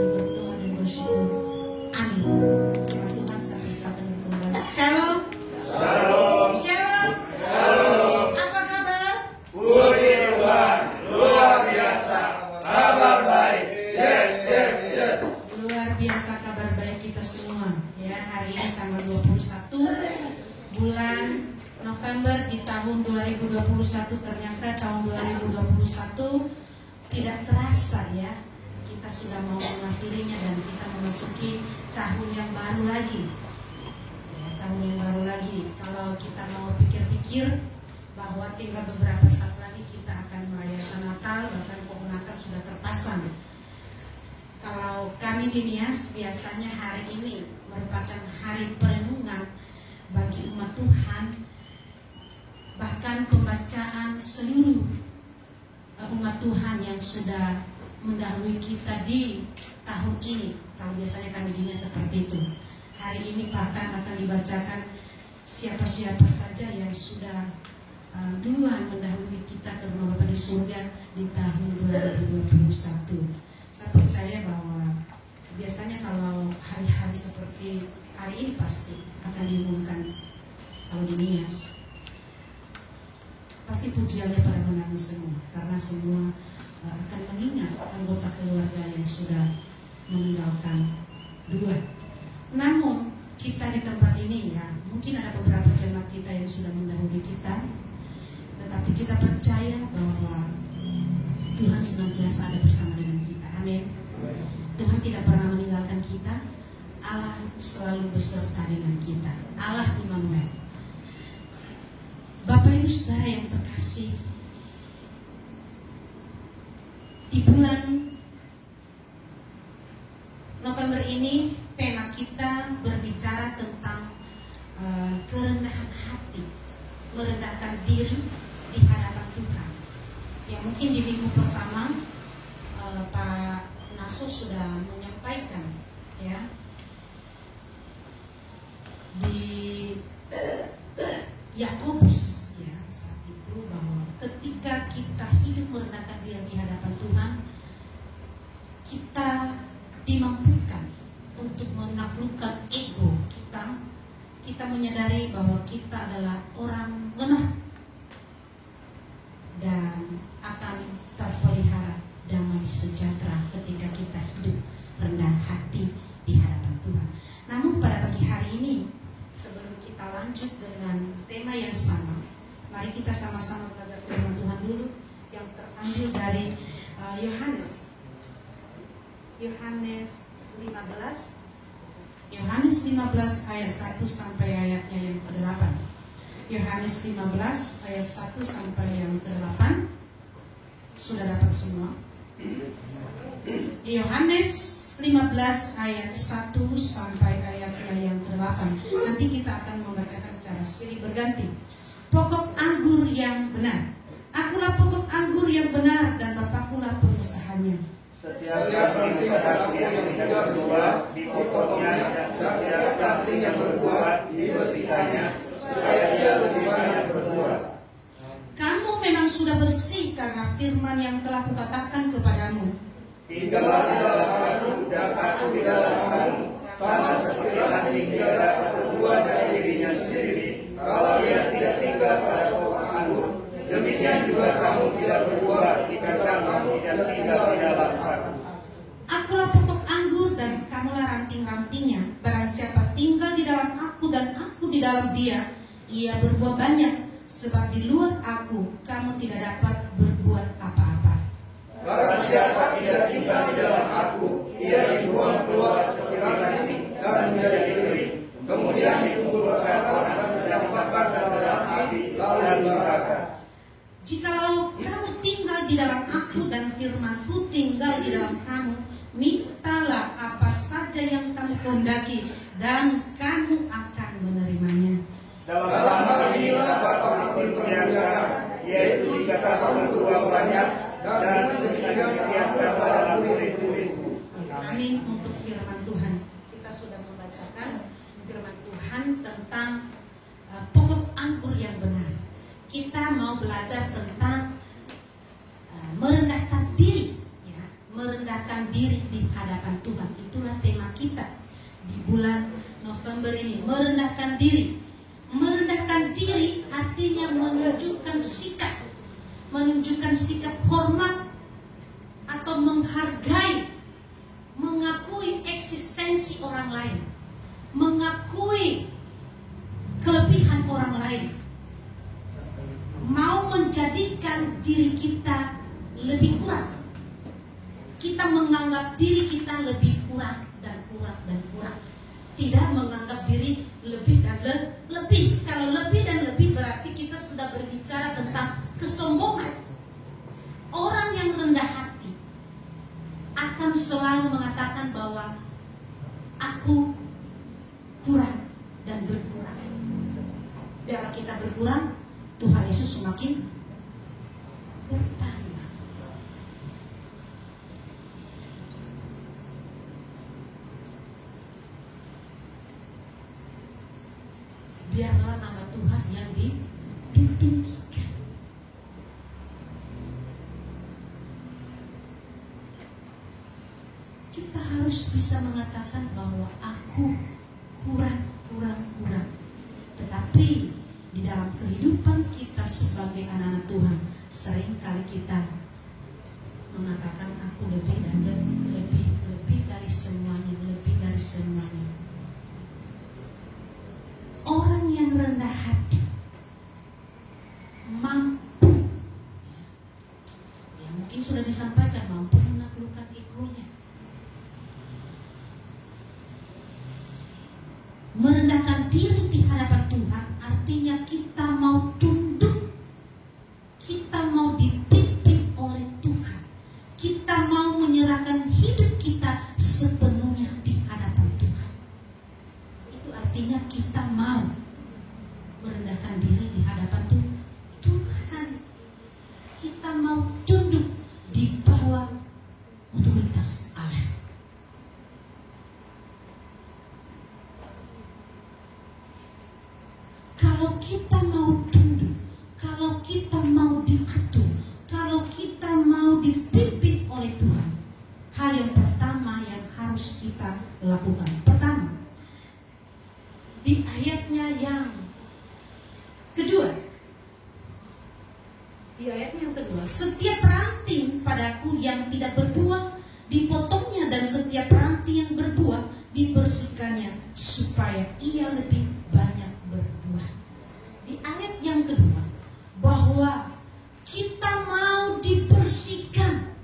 kami berdoa dan bersyukur. Amin. Terima Tuhan, sampai silakan kembali. Shalom. Shalom. Shalom. Shalom. Apa kabar? Puji Tuhan, luar biasa. Kabar baik. Yes. Luar biasa kabar baik kita semua. Ya, hari ini tanggal 21 bulan November di tahun 2021. Ternyata tahun 2021 tidak terasa ya. Kita sudah mau mengakhirinya dan kita memasuki tahun yang baru lagi. Ya, tahun yang baru lagi. Kalau kita mau pikir-pikir bahwa tinggal beberapa saat lagi kita akan merayakan Natal, bahkan pohon Natal sudah terpasang. Kalau kami di NIAS biasanya hari ini merupakan hari perenungan bagi umat Tuhan, bahkan pembacaan seluruh umat Tuhan yang sudah mendahului kita di tahun ini. Kalau biasanya kami di NIAS seperti itu. Hari ini bahkan akan dibacakan siapa-siapa saja yang sudah duluan mendahului kita ke rumah Bapa di surga di tahun 2021. Saya percaya bahwa biasanya kalau hari-hari seperti hari ini pasti akan diumumkan kalau di NIAS. Pasti pujiannya pada menangis semua, karena semua akan mengingat anggota keluarga yang sudah meninggalkan dua. Namun kita di tempat ini ya, mungkin ada beberapa jemaat kita yang sudah mendahului kita, tetapi kita percaya bahwa Tuhan senantiasa ada bersama dengan kita. Amin. Tuhan tidak pernah meninggalkan kita. Allah selalu beserta dengan kita. Allah Immanuel. Bapak Ibu Saudara yang terkasih, di bulan November ini tema kita berbicara tentang kerendahan hati, merendahkan diri di hadapan Tuhan. Ya, mungkin di minggu pertama Pak Naso sudah menyampaikan ya di Yakobus ya saat itu bahwa ketika kita hidup merendahkan diri di hadapan Tuhan, kita dimampukan untuk menaklukkan ego kita. Kita menyadari bahwa kita adalah orang lemah dan akan terpelihara damai sejahtera ketika kita hidup rendah hati di hadapan Tuhan. Namun pada pagi hari ini, sebelum kita lanjut dengan tema yang sama, mari kita sama-sama belajar firman Tuhan dulu yang terambil dari Yohanes 15 ayat 1 sampai ayatnya yang ke-8. Yohanes 15 ayat 1 sampai yang ke-8. Sudah dapat semua? Yohanes 15 ayat 1 sampai ayatnya yang ke-8. Nanti kita akan membacakan secara silih berganti. Pokok anggur yang benar. Akulah pokok anggur yang benar dan Bapakkulah pengusahanya. Setiap ranting padaku yang tidak berbuah dipotongnya, dan setiap ranting yang berbuah dibersihkannya, supaya ia lebih banyak berbuah. Kamu memang sudah bersih karena firman yang telah kukatakan kepadamu. Tinggallah di dalam aku dan aku di dalam kamu, sama seperti ranting tidak dapat berbuah dari dirinya sendiri kalau ia tidak tinggal pada pokok anggur. Demikian juga kamu tidak berbuah jika kamu tidak tinggal di dalam aku. Akulah pokok anggur dan kamulah ranting-rantingnya. Barang siapa tinggal di dalam aku dan aku di dalam dia, ia berbuah banyak. Sebab di luar aku, kamu tidak dapat berbuat apa-apa. Barang siapa tidak tinggal di dalam aku, ia dibuang keluar seperti ranting dan menjadi kering. Kemudian dikumpulkan orang dan dicampakkan dalam api lalu dibakar. Jikalau kamu tinggal di dalam aku dan firman-Ku tinggal di dalam kamu, mintalah apa saja yang kamu kehendaki dan kamu akan menerimanya. Dalam hal ini dapat orang diperlihatkan, yaitu jika kamu berbuah banyak dan demikian dalam murid-muridku. Amin untuk firman Tuhan. Kita sudah membacakan firman Tuhan tentang pokok anggur yang benar. Kita mau belajar tentang merendahkan diri, ya, merendahkan diri di hadapan Tuhan. bulan November ini, merendahkan diri. Merendahkan diri artinya menunjukkan sikap hormat atau menghargai, mengakui eksistensi orang lain, mengakui kelebihan orang lain, mau menjadikan diri kita lebih kurang. Kita menganggap diri kita lebih kurang dan kurang dan kurang. Tidak menganggap diri lebih dan lebih. Kalau lebih dan lebih berarti kita sudah berbicara tentang kesombongan. Orang yang rendah hati akan selalu mengatakan bahwa aku kurang dan berkurang. Biarlah kita berkurang, Tuhan Yesus semakin bertambah. Biarlah nama Tuhan yang ditinggikan. Kita harus bisa mengatakan bahwa aku kurang. Tetapi di dalam kehidupan kita sebagai anak-anak Tuhan, seringkali kita mengatakan aku lebih dan lebih dari semuanya, lebih dari semuanya. Orang yang rendah hati mampu, ya mungkin sudah disampaikan, mampu menaklukkan egonya. Merendahkan diri di hadapan Tuhan artinya kita mau tunduk, kita mau dipimpin oleh Tuhan, kita mau menyerahkan hidup kita sepenuhnya di hadapan Tuhan. Itu artinya kita mau merendahkan diri di hadapan Tuhan. Kita mau tunduk di bawah otoritas Allah. Kalau kita mau tunduk, kalau kita mau diatur, kalau kita mau dipimpin oleh Tuhan, hal yang pertama yang harus kita lakukan. Pertama, di ayatnya yang kedua, setiap ranting padaku yang tidak berbuah dipotongnya, dan setiap ranting yang berbuah dibersihkannya, supaya ia lebih banyak berbuah. Di ayat yang kedua, bahwa kita mau dibersihkan.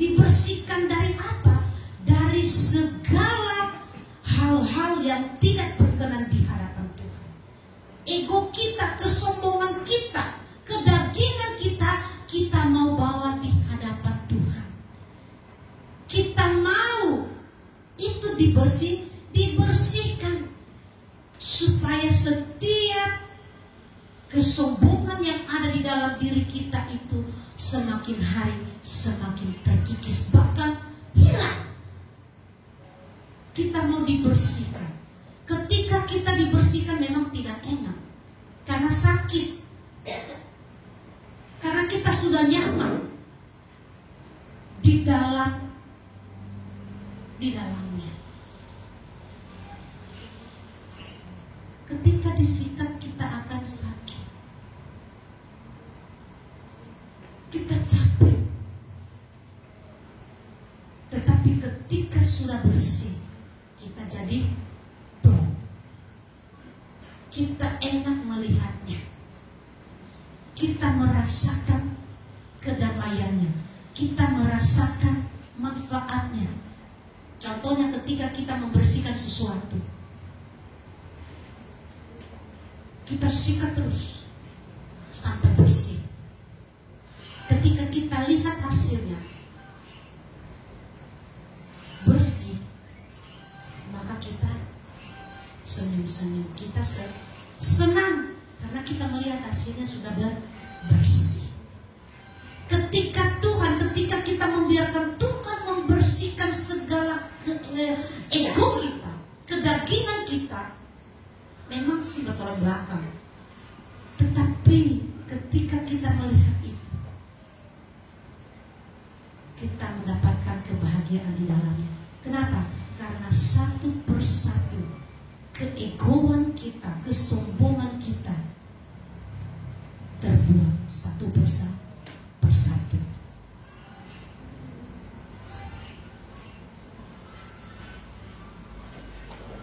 Dibersihkan dari apa? Dari segala hal-hal yang tidak berkenan di hadapan Tuhan. Ego kita, kesombongan kita, kedagingan kita mau bawa di hadapan Tuhan. Kita mau itu dibersihkan supaya setiap kesombongan yang ada di dalam diri kita itu semakin hari semakin terkikis, bahkan hilang. Kita mau dibersihkan. Ketika kita dibersihkan memang tidak enak, karena sakit, karena kita sudah nyaman di dalamnya. Ketika disikat kita akan sakit, kita capek. Tetapi ketika sudah bersih, kita jadi plong. Kita enak melihatnya. Kita merasakan kedamaiannya. Kita merasakan manfaatnya. Contohnya ketika kita membersihkan sesuatu, kita sikat terus sampai bersih. Ketika kita lihat hasilnya bersih, maka kita senyum-senyum, kita senang karena kita melihat hasilnya sudah bersih. Ketika kita membiarkan Tuhan membersihkan segala ego kita, kedagingan kita, memang sih bertolak belakang. Tetapi ketika kita melihat itu, kita mendapatkan kebahagiaan di dalamnya. Kenapa? karena satu persatu keegoan kita, kesombongan kita terbuang satu persatu.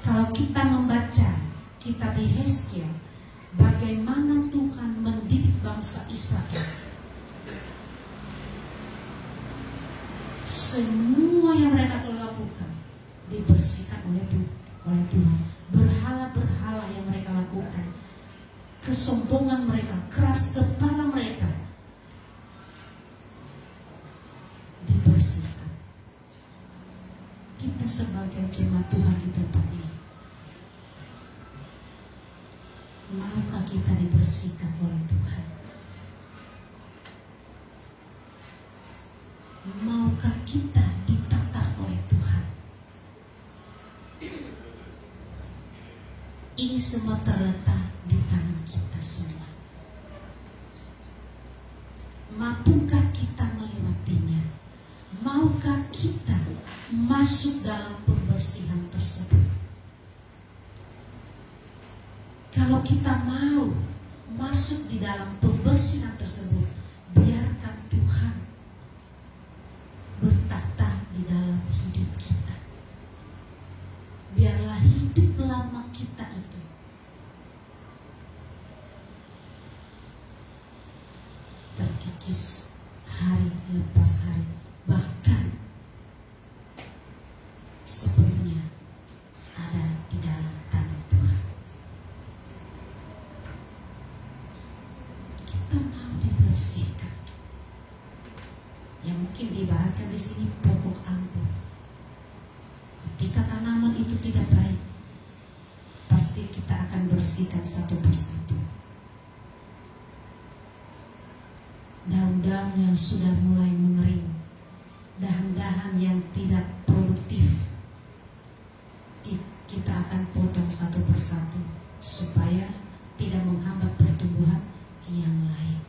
Kalau kita membaca kitab Yehezkiel, bagaimana Tuhan mendidik bangsa Israel, semua yang mereka telah lakukan dibersihkan oleh Tuhan. Berhala-berhala yang mereka lakukan, kesombongan mereka, keras kepala mereka dibersihkan. Kita sebagai jemaat Tuhan di tempat ini, maukah kita dibersihkan oleh Tuhan? Maukah kita ditata oleh Tuhan? Ini semua terletak di tangan kita semua. Mampukah kita melewatinya? Maukah kita masuk dalam pembersihan tersebut? Kalau kita mau masuk di dalam pembersihan tersebut, biarkan Tuhan bertata di dalam hidup kita. Biarlah hidup lama kita itu terkikis hari lepas hari, bahkan sebelumnya ada di dalam tangan Tuhan. Kita mau dibersihkan. Yang mungkin diibaratkan di sini pokok anggur. Ketika tanaman itu tidak baik, pasti kita akan bersihkan satu persatu. Daun-daun yang sudah mulai mengering, dahan-dahan yang tidak produktif, kita akan potong satu persatu supaya tidak menghambat pertumbuhan yang lain.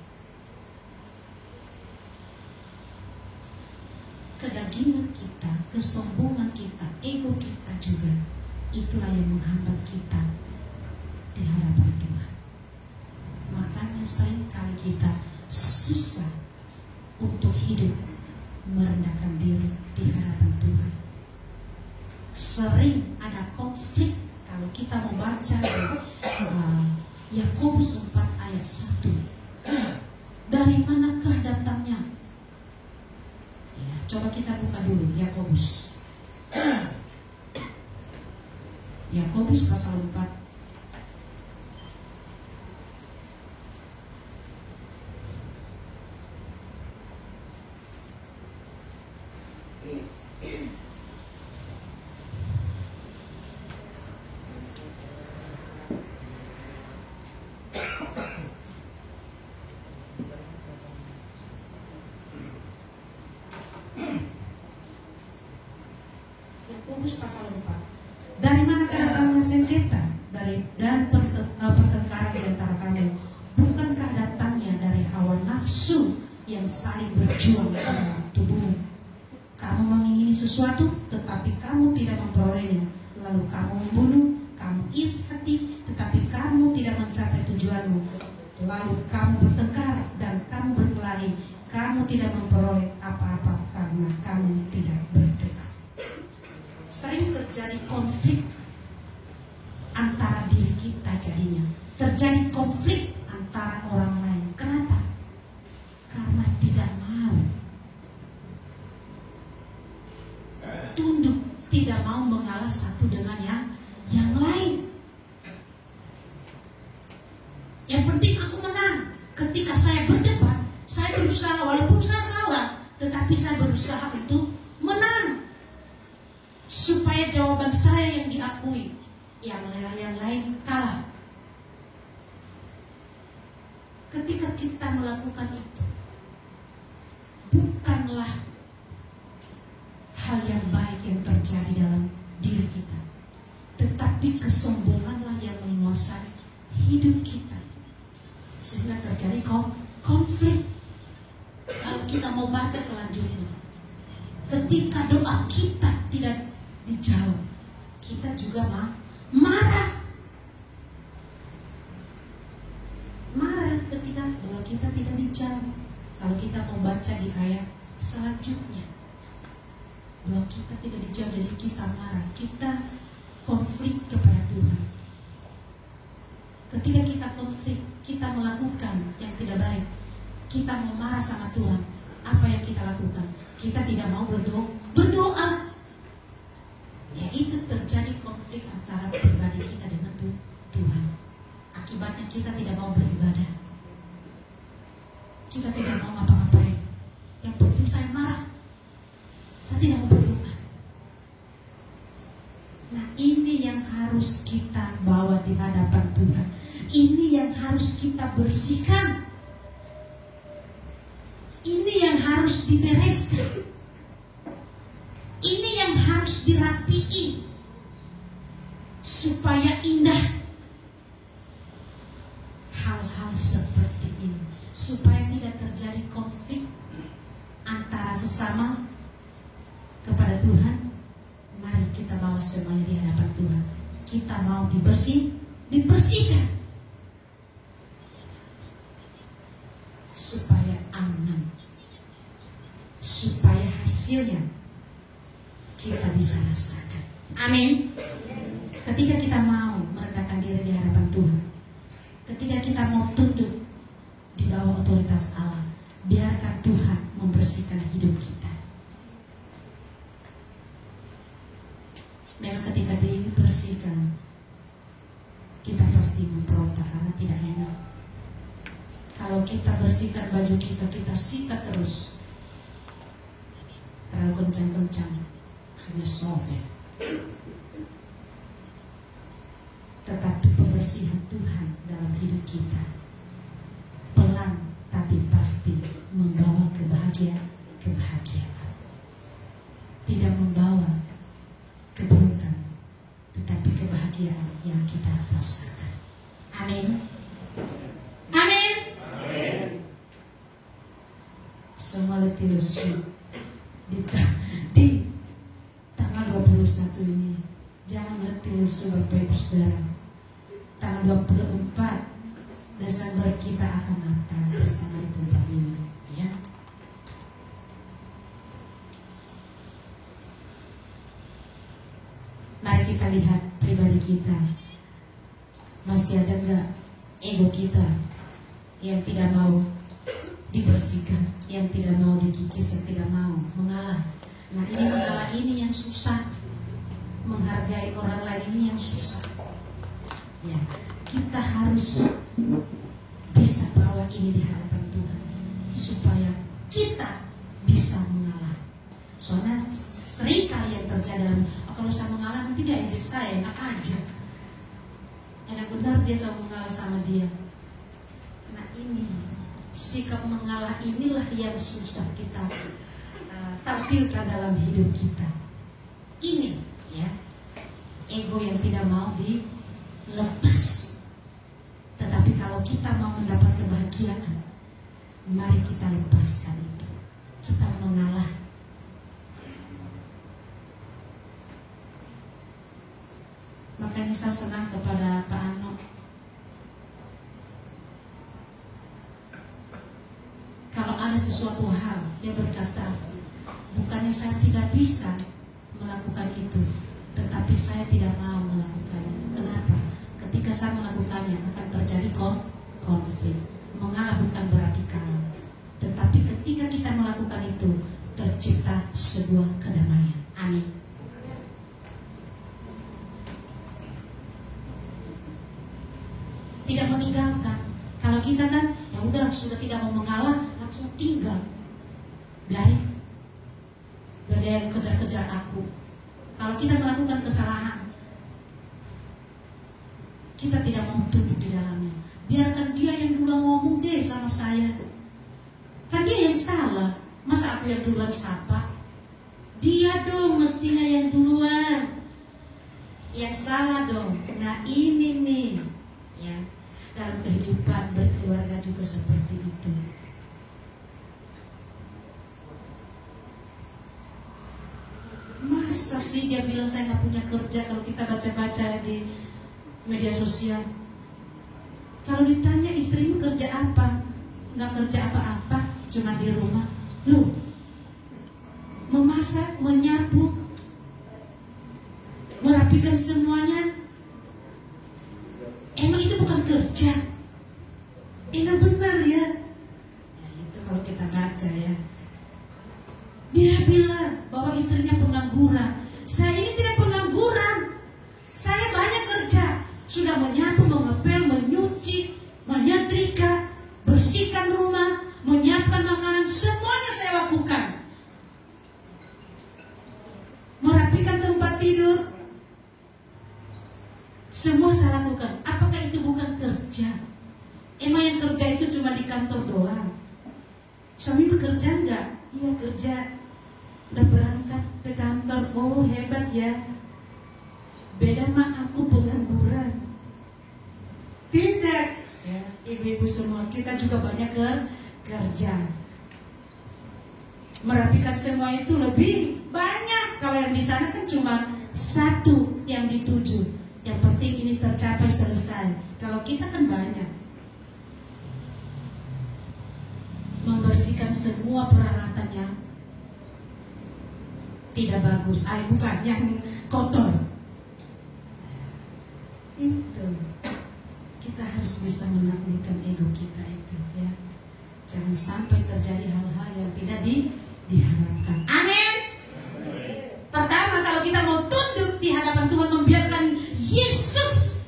Kedagingan kita, kesombongan kita, ego kita juga, itulah yang menghambat kita di hadapan Tuhan. Makanya seringkali kita susah untuk hidup merendahkan diri di hadapan Tuhan. Sering ada konflik. Kalau kita membaca Yakobus 4 ayat 1, dari manakah datangnya? Ya, coba kita buka dulu Yakobus. Yakobus pasal 4. Yakobus pasal 4. Dari mana datangnya sengketa dan pertengkaran di antara kamu? Bukankah datangnya dari hawa nafsu yang saling berjuang dalam tubuhmu? Kamu mengingini sesuatu, tetapi kamu tidak memperolehnya. Lalu kamu membunuh, kamu iri hati, tetapi kamu tidak mencapai tujuanmu. Lalu kamu bertengkar dan kamu berkelahi. Kamu tidak memperoleh apa-apa karena kamu tidak berdoa. Sering terjadi konflik antara diri kita jadinya. Terjadi konflik antara orang lain. Kenapa? Karena tidak mau tunduk, tidak mau mengalah satu dengan yang lain. Yang penting aku menang. Ketika saya berdebat, saya berusaha, walaupun saya salah, tetapi saya berusaha untuk menang, supaya jawaban saya yang diakui, yang lain kalah. Ketika kita melakukan itu, bukanlah hal yang baik yang terjadi dalam diri kita, tetapi kesombonganlah yang menguasai hidup kita, sehingga terjadi konflik. Kalau kita mau baca selanjutnya, ketika doa kita tidak dijawab, kita juga marah. Marah ketika doa kita tidak dijawab. Kalau kita mau baca di ayat selanjutnya, doa kita tidak dijawab, jadi kita marah, kita konflik kepada Tuhan. Ketika kita konflik, kita melakukan yang tidak baik, kita mau marah sama Tuhan, apa yang kita lakukan? Kita tidak mau berdoa. Ya, itu terjadi konflik antara pribadi kita dengan Tuhan. Akibatnya kita tidak mau beribadah, kita tidak mau ngapa-ngapain. Yang penting saya marah, saya tidak mau berdoa. Nah, ini yang harus kita bawa di hadapan Tuhan. Ini yang harus kita bersihkan. Ini yang harus dibereskan. Ini yang harus dirapiin supaya indah. Hal-hal seperti ini supaya tidak terjadi konflik antara sesama kepada Tuhan. Mari kita bawa semuanya di hadapan Tuhan. Kita mau dibersihkan supaya aman, supaya hasilnya kita bisa rasakan. Amin. Ketika kita mau merendahkan diri di hadapan Tuhan, ketika kita mau tunduk di bawah otoritas Allah, biarkan Tuhan membersihkan hidup kita. Memang ketika dibersihkan, kita pasti memberontak karena tidak enak. Kalau kita bersihkan baju kita, kita sikat terus, terlalu kencang-kencang, hanya sobek. Tetapi pembersihan Tuhan dalam hidup kita pelan tapi pasti membawa kebahagiaan. Tidak membawa keburukan, tetapi kebahagiaan yang kita rasakan. Amin. Amin. Semua letih lesu di tanggal 21 ini. Jangan letih lesu Bapak Ibu Saudara. Tanggal 24 Desember kita akan Natal bersama di tempat ini, ya. Mari kita lihat pribadi kita. Masih ada enggak ego kita yang tidak mau dibersihkan, yang tidak mau dikikis, yang tidak mau mengalah. Nah, ini mengalah ini yang susah. Menghargai orang lain ini yang susah. Ya, kita harus bisa bawa ini di hadapan Tuhan supaya kita bisa mengalah. Soalnya sering kali yang terjadi dalam, kalau saya mengalah nanti dia injek saya, enak aja. Enak benar dia selalu mengalah sama dia. Nah, ini sikap mengalah inilah yang susah kita tampilkan dalam hidup kita. Ini ya, ego yang tidak mau dilepas. Tetapi kalau kita mau mendapat kebahagiaan, mari kita lepaskan itu. Kita mengalah. Makanya saya senang kepada Pak Ano. Kalau ada sesuatu hal, dia berkata, bukannya saya tidak bisa melakukan itu, tetapi saya tidak mau melakukannya. Kenapa? Ketika saya melakukannya akan terjadi konflik. Mengalah bukan berarti kalah, tetapi ketika kita melakukan itu tercipta sebuah kedamaian. Amin. Tidak meninggalkan. Kalau kita kan ya udah sudah tidak mau mengalah, langsung tinggal. Biar yang kejar-kejar aku. Kalau kita melakukan kesalahan, kita tidak mau tunduk di dalamnya. Biarkan dia yang duluan ngomong deh sama saya. Kan dia yang salah. Masa aku yang duluan sapa? Dia dong mestinya yang duluan. Yang salah dong. Nah ini nih, ya, dalam kehidupan berkeluarga juga seperti itu. Masa sih dia bilang saya nggak punya kerja? Kalau kita baca-baca di media sosial, kalau ditanya istrimu kerja apa, nggak kerja apa-apa, cuma di rumah. Loh, memasak, menyapu, merapikan semuanya, emang itu bukan kerja? Emang benar ya? Ya itu kalau kita baca ya. Dia bilang bahwa istrinya pengangguran. Saya ini tidak pengangguran. Saya banyak kerja. Sudah menyapu, mengepel, menyuci, menyetrika, bersihkan rumah, menyiapkan makanan, semuanya saya lakukan. Merapikan tempat tidur, semua saya lakukan. Apakah itu bukan kerja? Emang yang kerja itu cuma di kantor doang? Suami bekerja enggak? Iya kerja. Udah berangkat ke kantor. Oh hebat ya. Beda mah aku pengangguran. Tidak ya, ibu-ibu semua, kita juga banyak kerja. Merapikan semua itu lebih banyak. Kalau yang di sana kan cuma satu yang dituju. Yang penting ini tercapai, selesai. Kalau kita kan banyak. Membersihkan semua peralatan yang tidak bagus, bukan yang kotor. Itu kita harus bisa menaklukkan ego kita itu ya. Jangan sampai terjadi hal-hal yang tidak diharapkan. Amin. Pertama, kalau kita mau tunduk di hadapan Tuhan, membiarkan Yesus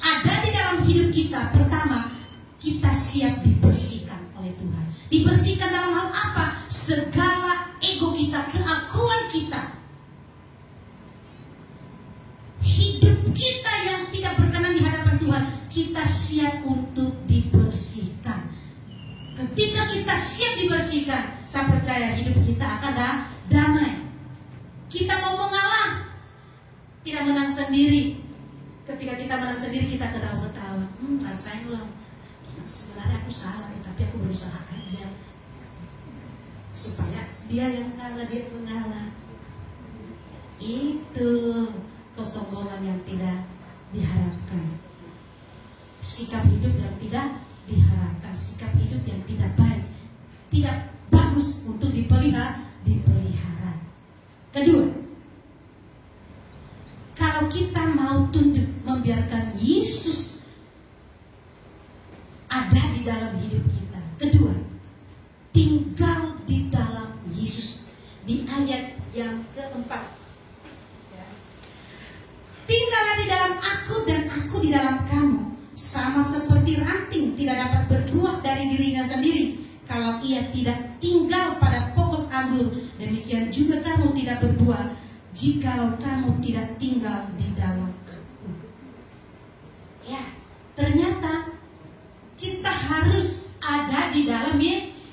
ada di dalam hidup kita, pertama kita siap dibersihkan oleh Tuhan. Dibersihkan dalam hal apa? Segala ego kita, keakuan kita, hidup kita yang tidak berkenan di hadapan Tuhan, kita siap untuk dibersihkan. Ketika kita siap dibersihkan, saya percaya hidup kita akan damai. Kita mau mengalah, tidak menang sendiri. Ketika kita menang sendiri, kita ketawa-ketawa. Rasain loh, sebenarnya aku salah, tapi aku berusaha aja supaya dia yang kalah, dia mengalah. Itu kesombongan yang tidak diharapkan, sikap hidup yang tidak diharapkan, sikap hidup yang tidak baik, tidak bagus untuk dipelihara. Kedua, kalau kita mau tunduk membiarkan Yesus ada di dalam hidup kita. Kedua, tinggal di dalam Yesus. Di ayat yang keempat, tinggallah di dalam aku dan aku di dalam kamu. Sama seperti ranting tidak dapat berbuah dari dirinya sendiri kalau ia tidak tinggal pada pokok anggur, demikian juga kamu tidak berbuah jikalau kamu tidak tinggal di dalam aku. Ya, ternyata kita harus ada di dalam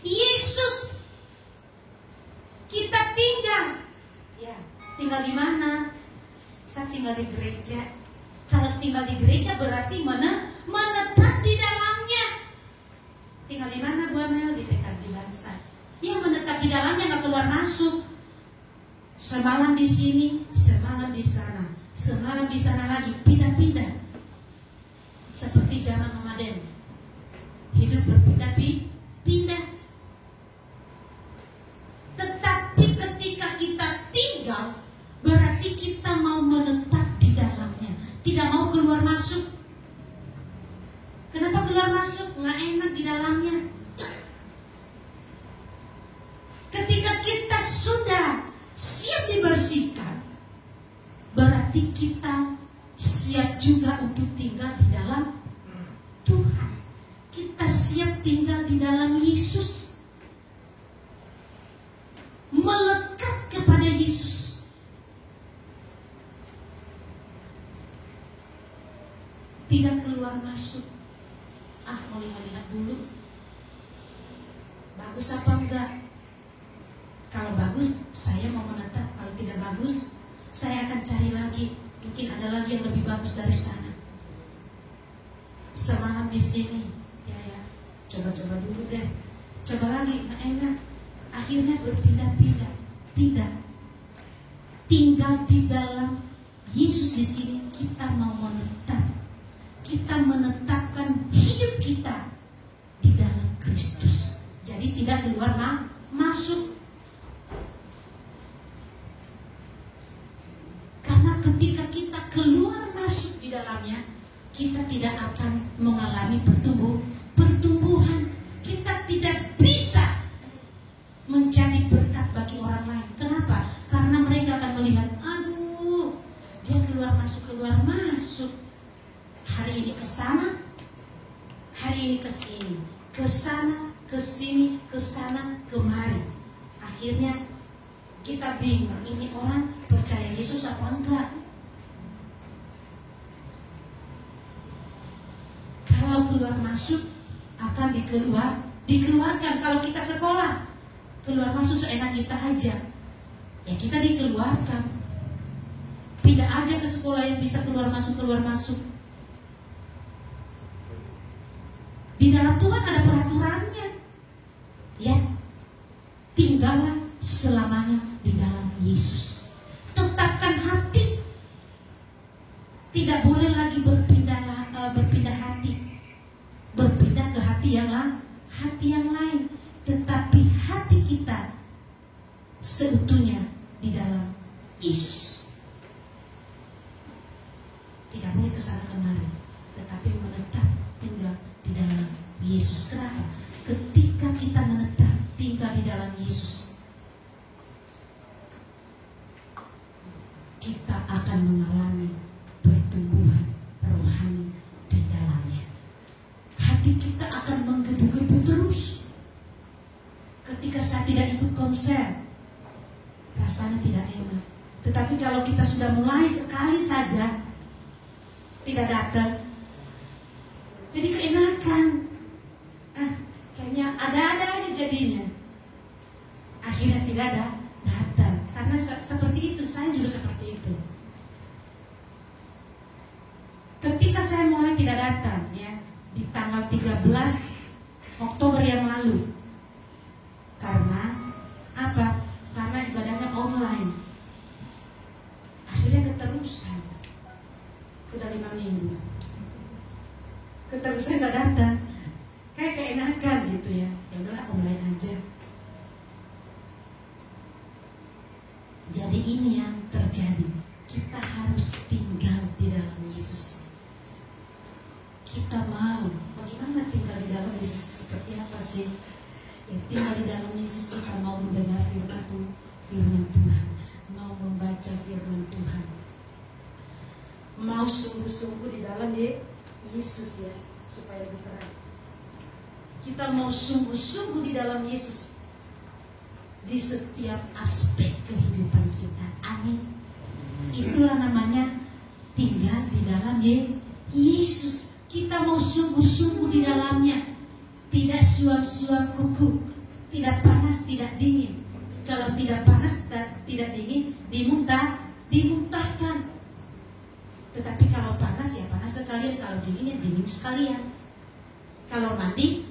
Yesus. Kita tinggal. Ya, tinggal di mana? Saya tinggal di gereja. Kalau tinggal di gereja berarti menetap di dalamnya. Tinggal di mana Bu Amel? Di TKD di Bansa. Yang menetap di dalamnya nggak keluar masuk. Semalam di sini, semalam di sana, semalam di sana lagi, pindah-pindah. Seperti zaman nomaden, hidup berpindah-pindah. Tetapi ketika kita tinggal, berarti kita mau menetap di dalamnya, tidak mau keluar masuk. Kenapa keluar masuk? Nggak enak di dalamnya. Ketika kita sudah siap dibersihkan, berarti kita siap juga untuk tinggal di dalam Tuhan. Kita siap tinggal di dalam Yesus, melekat kepada Yesus. Tidak keluar masuk. Mau lihat dulu bagus apa enggak. Kalau bagus, saya mau menetap. Kalau tidak bagus, saya akan cari lagi. Mungkin ada lagi yang lebih bagus dari sana. Semalam di sini, ya, coba-coba dulu deh. Coba lagi, enak. Akhirnya berpindah-pindah. Tidak. tinggal di dalam Yesus di sini, kita mau menetap. Kita menetapkan hidup kita di dalam Kristus. Jadi tidak keluar masuk. Karena ketika kita keluar masuk di dalamnya, kita tidak akan mengalami pertumbuhan. Kita tidak bisa menjadi berkat bagi orang lain. Kenapa? Karena mereka akan melihat, aduh, dia keluar masuk. Hari ini ke sana, hari ini ke sini, ke sana, ke sini, ke sana, kemari. Akhirnya kita bingung, ini orang percaya Yesus apa enggak? Kalau keluar masuk akan dikeluarkan. Kalau kita sekolah, keluar masuk seenak kita aja, ya kita dikeluarkan. Pindah aja ke sekolah yang bisa keluar masuk. Di dalam Tuhan ada peraturannya. Ya, tinggallah selamanya di dalam Yesus. Tetapkan hati. Tidak boleh lagi berpindah hati. Berpindah ke hati yang lain. Tetapi hati kita seutuhnya di dalam Yesus. Tidak boleh kesana kemari, tetapi menetap tinggal di dalam Yesus. Kenapa? Ketika kita menetap tinggal di dalam Yesus, kita akan mengalami pertumbuhan rohani di dalamnya. Hati kita akan menggebu-gebu terus. Ketika saya tidak ikut konser, rasanya tidak enak. Tetapi kalau kita sudah mulai sekali saja tidak datang, jadi keenakan. Kayaknya ada-ada aja jadinya. Akhirnya tidak datang. Karena seperti itu, saya juga seperti itu. Ketika saya mulai tidak datang, ya, di tanggal 13 Oktober yang lalu. Karena apa? Karena ibadahnya online. Akhirnya keterusan. Udah 5 minggu. Keterusan gak datang. Kayak keenakan gitu ya. Ya udahlah, online aja. Jadi ini yang terjadi. Kita harus tinggal di dalam Yesus. Kita mau. Bagaimana tinggal di dalam Yesus? Seperti apa sih? Ya, tinggal di dalam Yesus kita mau mendengar firman Tuhan. Mau membaca firman Tuhan. Mau sungguh-sungguh di dalam Yesus ya. Supaya lebih terang. Kita mau sungguh-sungguh di dalam Yesus di setiap aspek kehidupan kita. Amin. Itulah namanya tinggal di dalam Yesus. Kita mau sungguh-sungguh di dalamnya. Tidak suam-suam kuku. Tidak panas, tidak dingin. Kalau tidak panas, tidak dingin, dimuntahkan. Tetapi kalau panas, ya panas sekalian. Kalau dingin, ya dingin sekalian. Kalau mandi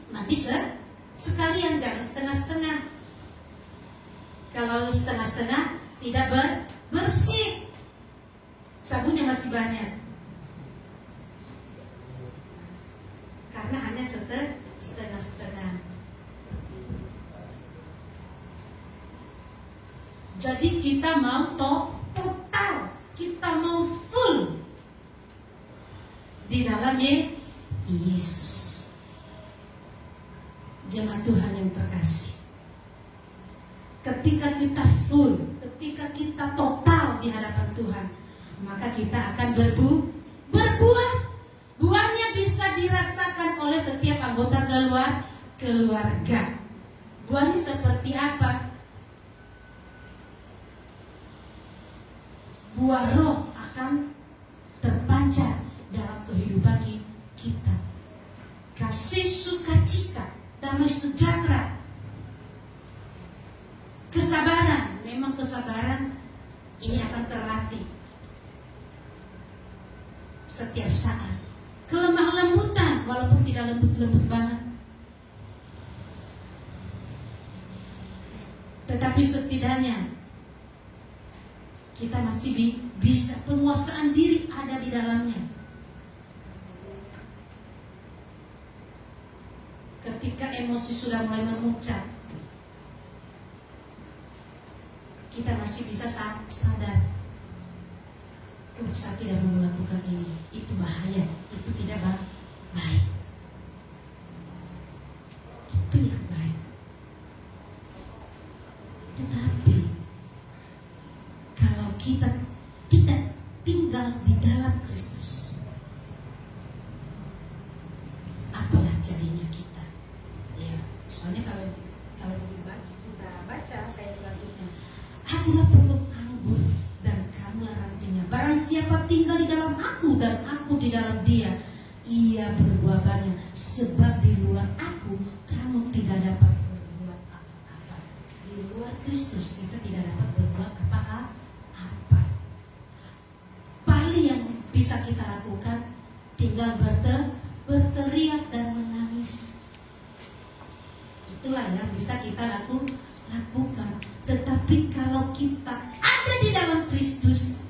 sekalian, jangan setengah-setengah. Kalau setengah-setengah tidak bersih, sabunnya masih banyak. Karena hanya setengah-setengah. Jadi kita mau total, kita mau full di dalam Yesus. Jemaat Tuhan yang terkasih, ketika kita full, ketika kita total di hadapan Tuhan, maka kita akan berbuah. Buahnya bisa dirasakan oleh setiap anggota keluarga. Buahnya seperti apa? Buah roh akan terpancar dalam kehidupan kita. Kasih, sukacita, damai sejahtera, kesabaran. Memang kesabaran ini akan terlatih setiap saat. Kelemah lembutan, walaupun tidak lembut-lembut banget, tetapi setidaknya kita masih bisa, penguasaan diri ada di dalamnya. Ketika emosi sudah mulai memuncak, kita masih bisa sadar, saya tidak mau melakukan ini, itu bahaya, itu tidak baik, itu yang baik. Tetapi kalau kita tidak tinggal di dalam Kristus, apalah jadinya kita? Ya, soalnya kalau kita baca kayak selanjutnya, akulah pokok anggur dan kamulah rantingnya. Barang siapa tinggal di dalam aku dan aku di dalam dia, ia berbuah banyak. Sebab di luar aku kamu tidak dapat berbuat apa-apa. Di luar Kristus kita tidak dapat berbuat apa-apa. Paling yang bisa kita lakukan tinggal berteriak dan menangis. Itulah yang bisa kita lakukan. Tetapi kalau kita ada di dalam Kristus,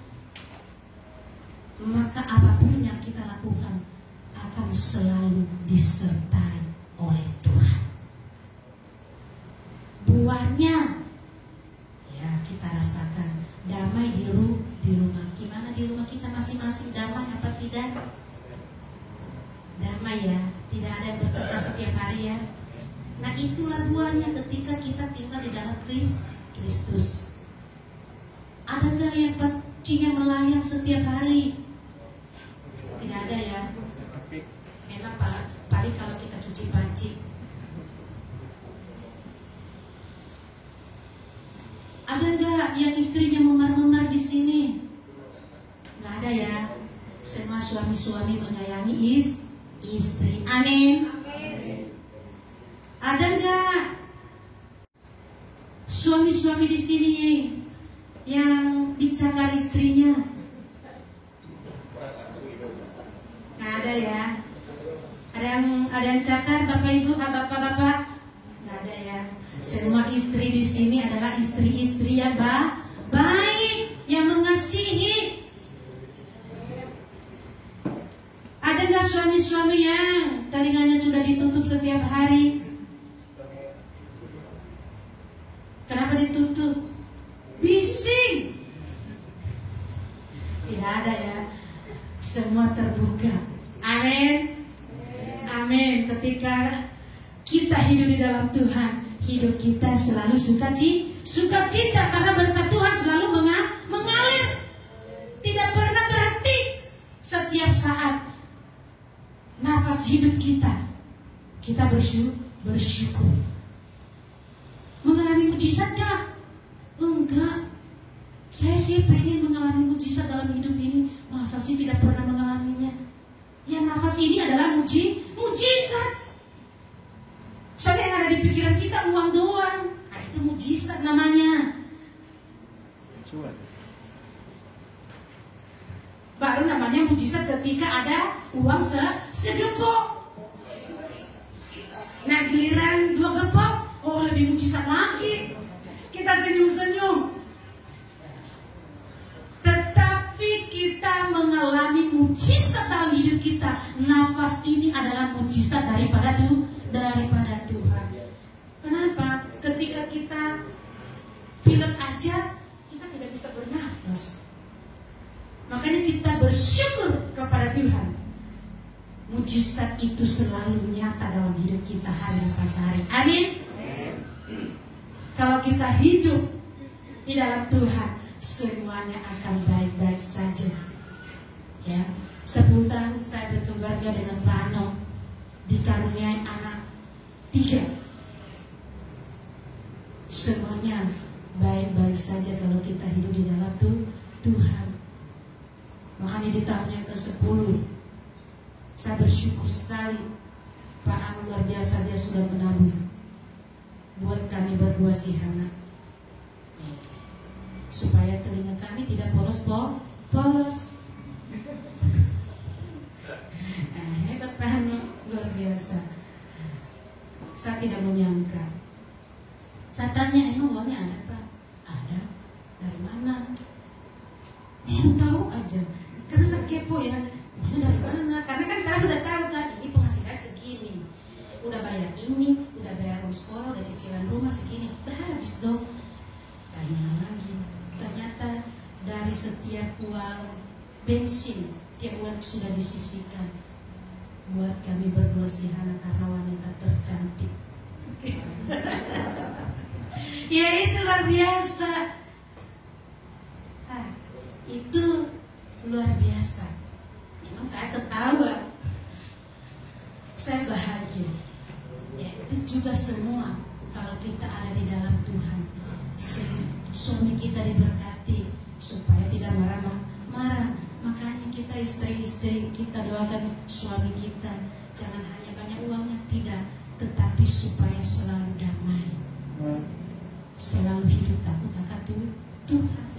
maka apapun yang kita lakukan akan selalu disertai oleh Tuhan. Buahnya ya kita rasakan. Damai di rumah. Gimana di rumah kita masing-masing, damai apa tidak? Damai ya, tidak ada yang berkata setiap hari ya. Nah itulah buahnya ketika kita tinggal di dalam Kristus. Ada nggak yang pancinya melayang setiap hari? Tidak ada ya. Memang paling kalau kita cuci panci. Ada nggak yang istrinya memar-memar di sini? Nggak ada ya. Semua suami-suami menyayangi istri. Amin. Ada nggak suami-suami di sini yang dicagar istrinya? Nggak ada ya. Ada yang cakar bapak ibu, bapak-bapak? Nggak ada ya. Semua istri di sini adalah istri-istri yang baik, yang mengasihi. Ada nggak suami-suami yang telinganya sudah ditutup setiap hari? Kenapa ditutup? Bising. Tidak ada ya. Semua terbuka. Amin. Amin. Ketika kita hidup di dalam Tuhan, hidup kita selalu sukacita karena berkat Tuhan selalu mengalir. Tidak pernah berhenti. Setiap saat nafas hidup kita bersyukur. Mengalami mujizat gak? Enggak. Saya sih pengen mengalami mujizat dalam hidup ini. Masa sih tidak pernah mengalaminya? Ya nafas ini adalah mujizat. Soalnya yang ada di pikiran kita uang doang. Nah, itu mujizat namanya. Baru namanya mujizat ketika ada uang segepok. Nah giliran 2 gepok, oh lebih mujizat lagi. Kita senyum-senyum. Tetapi kita mengalami mujizat dalam hidup kita. Nafas ini adalah mujizat daripada Tuhan. Kenapa? Ketika kita pilek aja, kita tidak bisa bernafas. Makanya kita bersyukur kepada Tuhan. Mujizat itu selalu nyata dalam hidup kita hari lepas hari. Amin. Kalau kita hidup di dalam Tuhan, semuanya akan baik-baik saja. Ya, 10 tahun saya berkeluarga dengan Pak Ano, dikaruniai anak 3. Semuanya baik-baik saja kalau kita hidup di dalam Tuhan. Makanya di tahun yang ke-10 saya bersyukur sekali Pak Ano luar biasa, dia sudah menabung buat kami berdua si Hana, supaya telinga kami tidak polos. Hebat Pak Ano, luar biasa. Saya tidak menyangka. Saya tanya, emang uangnya ada Pak? Ada. Dari mana? Mau tahu aja. Karena saya kepo ya, uangnya dari mana? Karena kan saya udah tahu kan, ini penghasilan segini, udah bayar ini, udah bayar uang sekolah, udah cicilan rumah segini, udah habis dong. Dari mana lagi? Ternyata dari setiap uang bensin, tiap uang sudah disisihkan buat kami berdua si Hana karena wanita tercantik. Ya itu luar biasa. Itu luar biasa. Memang saya ketawa, saya bahagia. Ya itu juga semua kalau kita ada di dalam Tuhan. Suami kita diberkati supaya tidak marah-marah. Makanya kita istri-istri, kita doakan suami kita jangan hanya banyak uangnya, tidak, tetapi supaya selalu damai, selalu hidup takut akan Tuhan.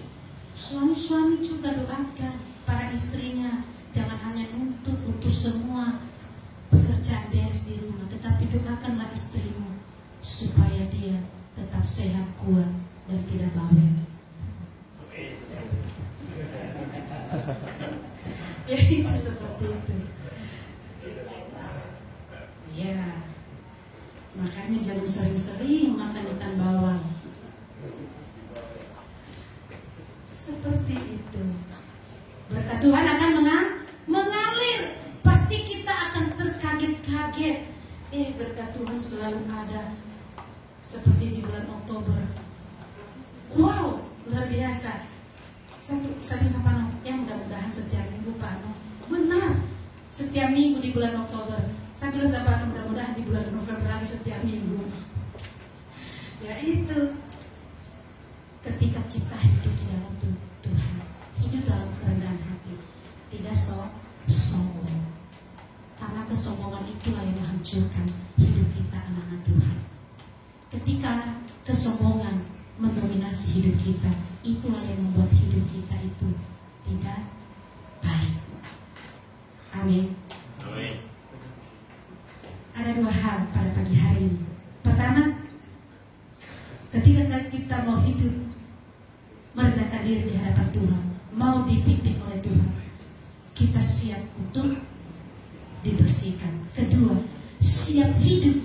Suami-suami juga doakan para istrinya jangan hanya nuntut untuk semua pekerjaan beres di rumah, tetapi doakanlah istrimu supaya dia tetap sehat, kuat, dan tidak bawel. Ya itu seperti itu. Ya, makanya jangan sering-sering makan ikan bawal. Seperti itu. Berkat Tuhan akan mengalir. Pasti kita akan terkaget-kaget. Berkat Tuhan selalu ada. Seperti di bulan Oktober. Wow, luar biasa. Satu sama yang mudah-mudahan setiap minggu Pak Ano. Benar, setiap minggu di bulan Oktober. Saya bilang sama mudah-mudahan di bulan November lagi setiap minggu. Ya itu. Ketika kita hidup di dalam Tuhan, hidup dalam kerendahan hati, tidak sombong. Karena kesombongan itulah yang menghancurkan hidup kita anak-anak Tuhan. Ketika kesombongan mendominasi hidup kita, itulah yang membuat hidup kita itu tidak baik. Amin. Amin. Ada dua hal pada pagi hari ini. Pertama, ketika kita mau hidup merendahkan diri di hadapan Tuhan, mau dipimpin oleh Tuhan, kita siap untuk dibersihkan. Kedua, siap hidup